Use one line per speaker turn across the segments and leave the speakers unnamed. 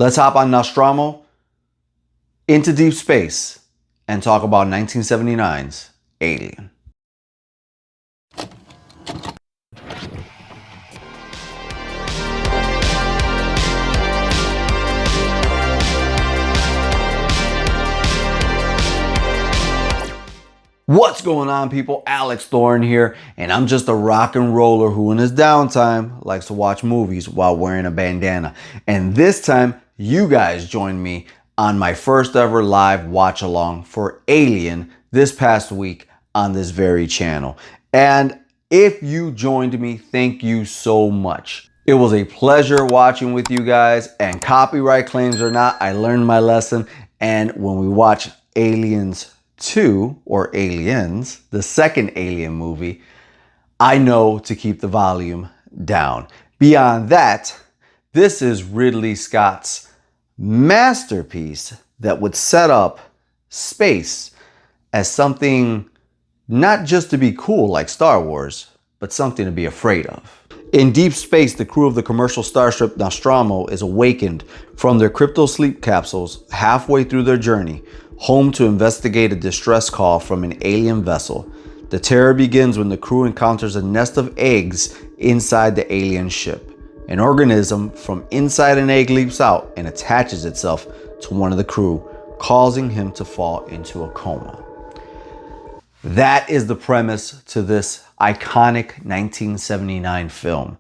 Let's hop on Nostromo into deep space and talk about 1979's Alien. What's going on, people? Alex Thorn here, and I'm just a rock and roller who in his downtime likes to watch movies while wearing a bandana. And this time, you guys joined me on my first ever live watch along for Alien this past week on this very channel. And if you joined me, thank you so much. It was a pleasure watching with you guys, and copyright claims or not, I learned my lesson. And when we watch Aliens 2, or Aliens, the second Alien movie, I know to keep the volume down. Beyond that, this is Ridley Scott's masterpiece that would set up space as something not just to be cool like Star Wars, but something to be afraid of. In deep space, the crew of the commercial starship Nostromo is awakened from their crypto sleep capsules halfway through their journey home to investigate a distress call from an alien vessel. The terror begins when the crew encounters a nest of eggs inside the alien ship. An organism from inside an egg leaps out and attaches itself to one of the crew, causing him to fall into a coma. That is the premise to this iconic 1979 film.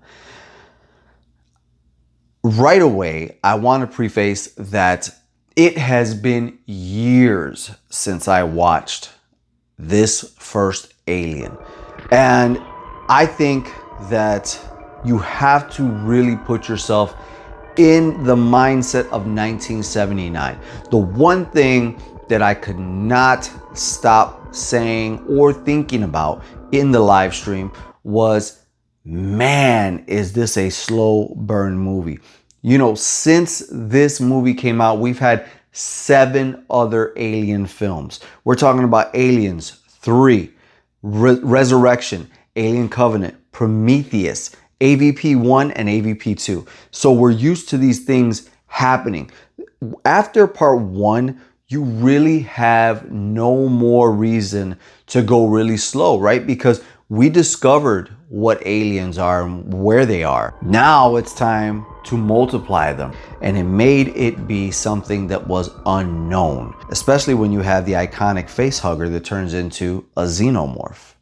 Right away, I want to preface that it has been years since I watched this first Alien. And I think that you have to really put yourself in the mindset of 1979. The one thing that I could not stop saying or thinking about in the live stream was, man, is this a slow burn movie? You know, since this movie came out, we've had 7 other Alien films. We're talking about Aliens 3, Resurrection, Alien Covenant, Prometheus, AVP 1 and AVP 2. So we're used to these things happening. After part 1, you really have no more reason to go really slow, right? Because we discovered what aliens are and where they are. Now it's time to multiply them, and it made it be something that was unknown, especially when you have the iconic face hugger that turns into a xenomorph.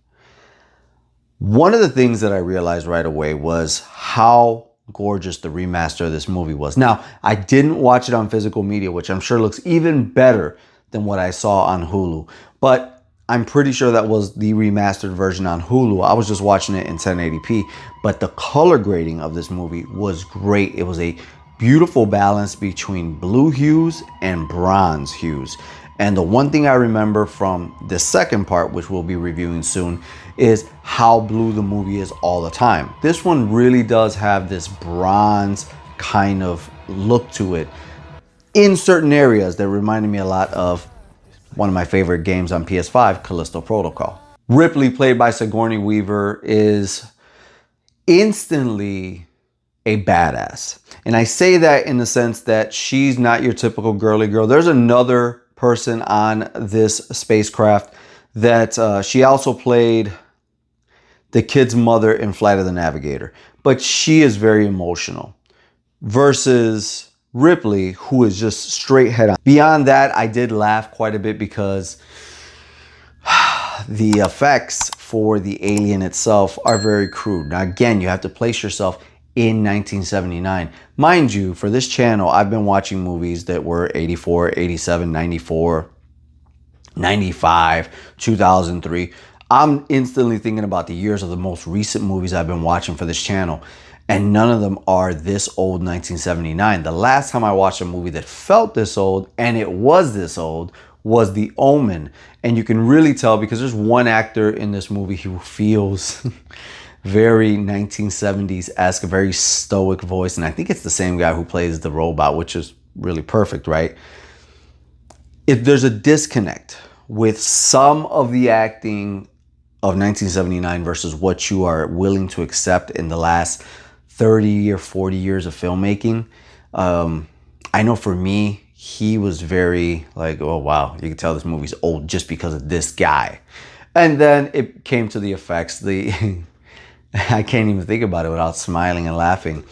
One of the things that I realized right away was how gorgeous the remaster of this movie was. Now, I didn't watch it on physical media, which I'm sure looks even better than what I saw on Hulu, but I'm pretty sure that was the remastered version on Hulu. I was just watching it in 1080p, but the color grading of this movie was great. It was a beautiful balance between blue hues and bronze hues. And the one thing I remember from the second part, which we'll be reviewing soon, is how blue the movie is all the time. This one really does have this bronze kind of look to it in certain areas that reminded me a lot of one of my favorite games on PS5, Callisto Protocol. Ripley, played by Sigourney Weaver, is instantly a badass. And I say that in the sense that she's not your typical girly girl. There's another person on this spacecraft that she also played the kid's mother in Flight of the Navigator. But she is very emotional versus Ripley, who is just straight head on. Beyond that, I did laugh quite a bit because the effects for the alien itself are very crude. Now, again, you have to place yourself in 1979. Mind you, for this channel, I've been watching movies that were 84, 87, 94, 95, 2003. I'm instantly thinking about the years of the most recent movies I've been watching for this channel, and none of them are this old. 1979. The last time I watched a movie that felt this old, and it was this old, was The Omen. And you can really tell because there's one actor in this movie who feels very 1970s-esque, a very stoic voice. And I think it's the same guy who plays the robot, which is really perfect, right? If there's a disconnect with some of the acting of 1979 versus what you are willing to accept in the last 30 or 40 years of filmmaking, I know for me, he was very like, oh wow, you can tell this movie's old just because of this guy. And then it came to the effects. The I can't even think about it without smiling and laughing.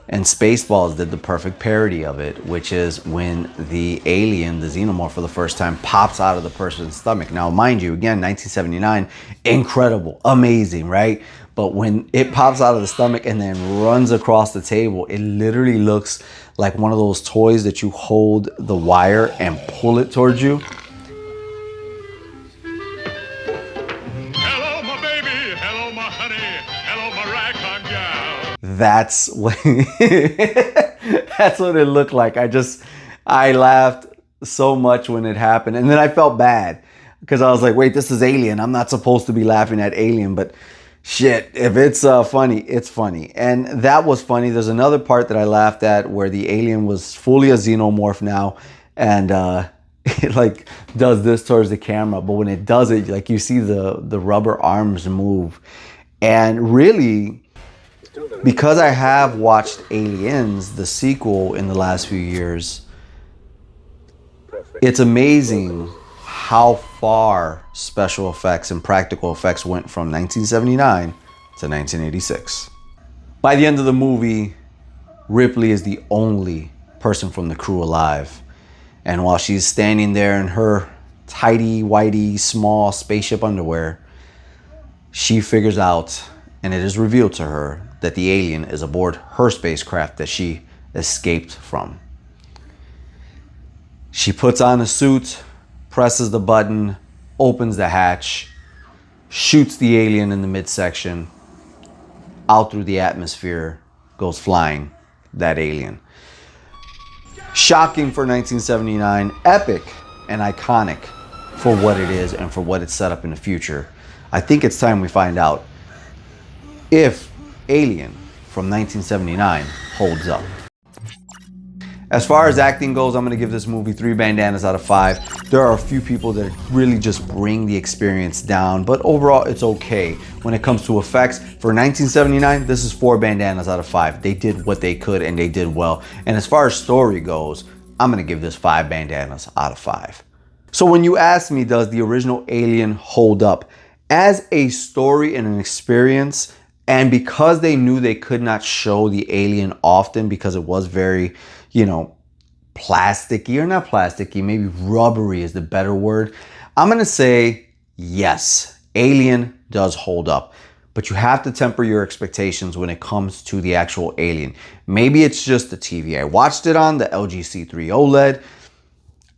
And Spaceballs did the perfect parody of it, which is when the alien, the xenomorph, for the first time pops out of the person's stomach. Now, mind you, again, 1979, incredible, amazing, right? But when it pops out of the stomach and then runs across the table, it literally looks like one of those toys that you hold the wire and pull it towards you.
Hello, my baby. Hello, my honey. Hello, my ragtime gal.
That's what that's what it looked like. I laughed so much when it happened, and then I felt bad because I was like, wait, this is Alien. I'm not supposed to be laughing at Alien, but shit, if it's funny, it's funny. And that was funny. There's another part that I laughed at where the alien was fully a xenomorph now, and it like does this towards the camera, but when it does it, like you see the rubber arms move. And really, because I have watched Aliens, the sequel, in the last few years, it's amazing how far special effects and practical effects went from 1979 to 1986. By the end of the movie, Ripley is the only person from the crew alive. And while she's standing there in her tidy, whitey, small spaceship underwear, she figures out, and it is revealed to her, that the alien is aboard her spacecraft that she escaped from. She puts on a suit, presses the button, opens the hatch, shoots the alien in the midsection, out through the atmosphere, goes flying, that alien. Shocking for 1979, epic and iconic for what it is and for what it's set up in the future. I think it's time we find out if Alien from 1979 holds up. As far as acting goes, I'm gonna give this movie 3 bandanas out of 5. There are a few people that really just bring the experience down, but overall it's okay. When it comes to effects, for 1979, this is 4 bandanas out of 5. They did what they could and they did well. And as far as story goes, I'm gonna give this 5 bandanas out of 5. So when you ask me, does the original Alien hold up? As a story and an experience, and because they knew they could not show the alien often because it was very, plasticky, or not plasticky, maybe rubbery is the better word. I'm gonna say yes, Alien does hold up, but you have to temper your expectations when it comes to the actual alien. Maybe it's just the TV. I watched it on the LG C3 OLED.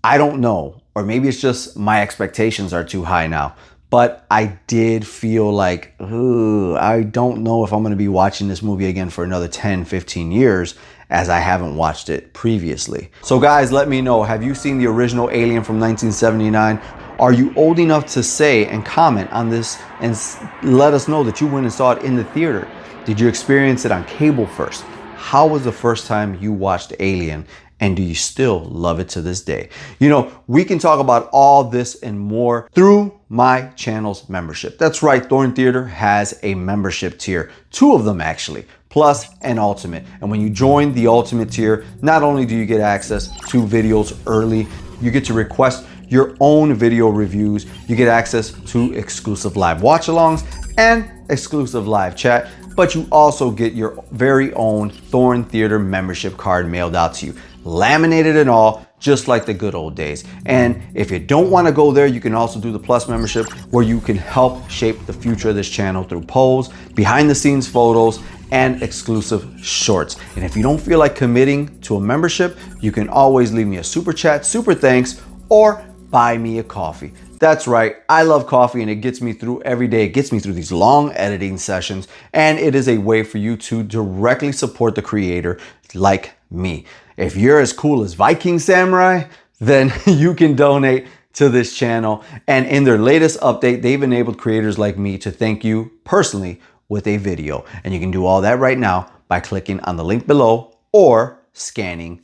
I don't know, or maybe it's just my expectations are too high now. But I did feel like, I don't know if I'm going to be watching this movie again for another 10, 15 years, as I haven't watched it previously. So guys, let me know, have you seen the original Alien from 1979? Are you old enough to say and comment on this and let us know that you went and saw it in the theater? Did you experience it on cable first? How was the first time you watched Alien? And do you still love it to this day? We can talk about all this and more through my channel's membership. That's right, Thorn Theater has a membership tier, 2 of them actually, Plus and Ultimate. And when you join the Ultimate tier, not only do you get access to videos early, you get to request your own video reviews, you get access to exclusive live watch-alongs and exclusive live chat, but you also get your very own Thorn Theater membership card mailed out to you, laminated and all, just like the good old days. And if you don't want to go there, you can also do the Plus membership, where you can help shape the future of this channel through polls, behind the scenes photos, and exclusive shorts. And if you don't feel like committing to a membership, you can always leave me a super chat, super thanks, or buy me a coffee. That's right, I love coffee and it gets me through every day. It gets me through these long editing sessions, and it is a way for you to directly support the creator like me. If you're as cool as Viking Samurai, then you can donate to this channel. And in their latest update, they've enabled creators like me to thank you personally with a video. And you can do all that right now by clicking on the link below or scanning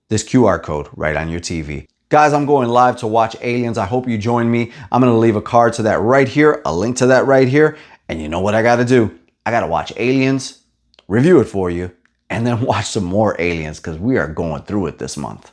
this QR code right on your TV. Guys, I'm going live to watch Aliens. I hope you join me. I'm gonna leave a card to that right here, a link to that right here. And you know what I gotta do? I gotta watch Aliens, review it for you, and then watch some more Aliens because we are going through it this month.